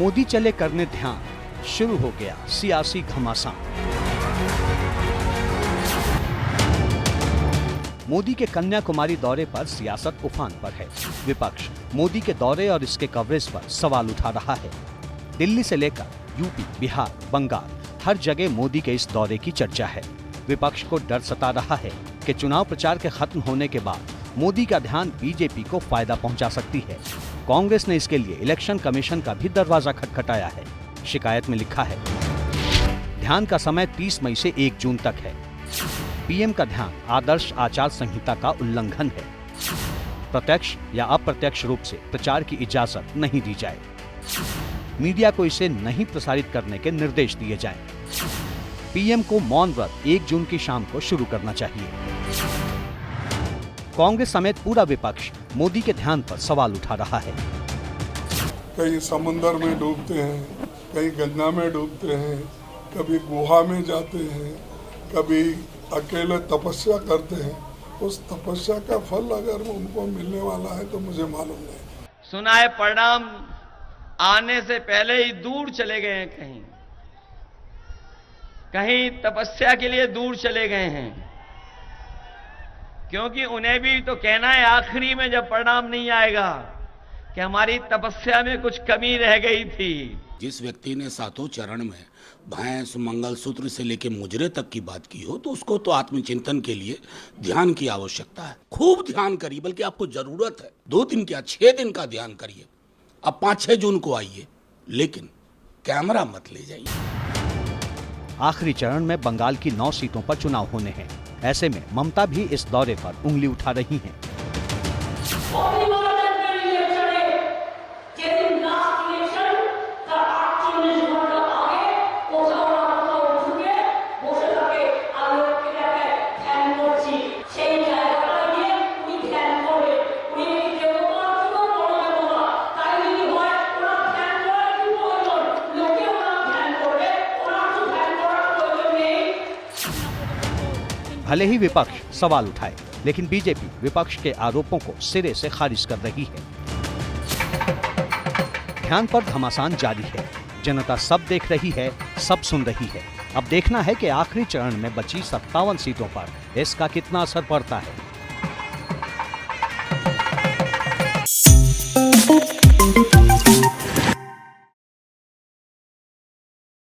मोदी चले करने ध्यान, शुरू हो गया सियासी घमासान। मोदी के कन्याकुमारी दौरे पर सियासत उफान पर है। विपक्ष मोदी के दौरे और इसके कवरेज पर सवाल उठा रहा है। दिल्ली से लेकर यूपी, बिहार, बंगाल, हर जगह मोदी के इस दौरे की चर्चा है। विपक्ष को डर सता रहा है कि चुनाव प्रचार के खत्म होने के बाद मोदी का ध्यान बीजेपी को फायदा पहुंचा सकती है। कांग्रेस ने इसके लिए इलेक्शन कमीशन का भी दरवाजा खटखटाया है। शिकायत में लिखा है, ध्यान का समय 30 मई से 1 जून तक है। पीएम का ध्यान आदर्श आचार संहिता का उल्लंघन है। प्रत्यक्ष या अप्रत्यक्ष रूप से प्रचार की इजाजत नहीं दी जाए। मीडिया को इसे नहीं प्रसारित करने के निर्देश दिए जाएं। पीएम को मौन व्रत 1 जून की शाम को शुरू करना चाहिए। कांग्रेस समेत पूरा विपक्ष मोदी के ध्यान पर सवाल उठा रहा है। कहीं समुंदर में डूबते हैं, कहीं गंगा में डूबते हैं, कभी गुहा में जाते हैं, कभी अकेले तपस्या करते हैं। उस तपस्या का फल अगर उनको मिलने वाला है तो मुझे मालूम नहीं। सुना है परिणाम आने से पहले ही दूर चले गए हैं, कहीं तपस्या के लिए दूर चले गए हैं, क्योंकि उन्हें भी तो कहना है आखिरी में जब परिणाम नहीं आएगा कि हमारी तपस्या में कुछ कमी रह गई थी। जिस व्यक्ति ने 7 चरण में भैंस, मंगलसूत्र से लेकर मुजरे तक की बात की हो तो उसको तो आत्मचिंतन के लिए ध्यान की आवश्यकता है। खूब ध्यान करिए, बल्कि आपको जरूरत है। 2 दिन क्या 6 दिन का ध्यान करिए। अब 5-6 जून को आइए, लेकिन कैमरा मत ले जाइए। आखिरी चरण में बंगाल की 9 सीटों पर चुनाव होने हैं। ऐसे में ममता भी इस दौरे पर उंगली उठा रही हैं। भले ही विपक्ष सवाल उठाए, लेकिन बीजेपी विपक्ष के आरोपों को सिरे से खारिज कर रही है। ध्यान पर घमासान जारी है। जनता सब देख रही है, सब सुन रही है। अब देखना है कि आखिरी चरण में बची 57 सीटों पर इसका कितना असर पड़ता है।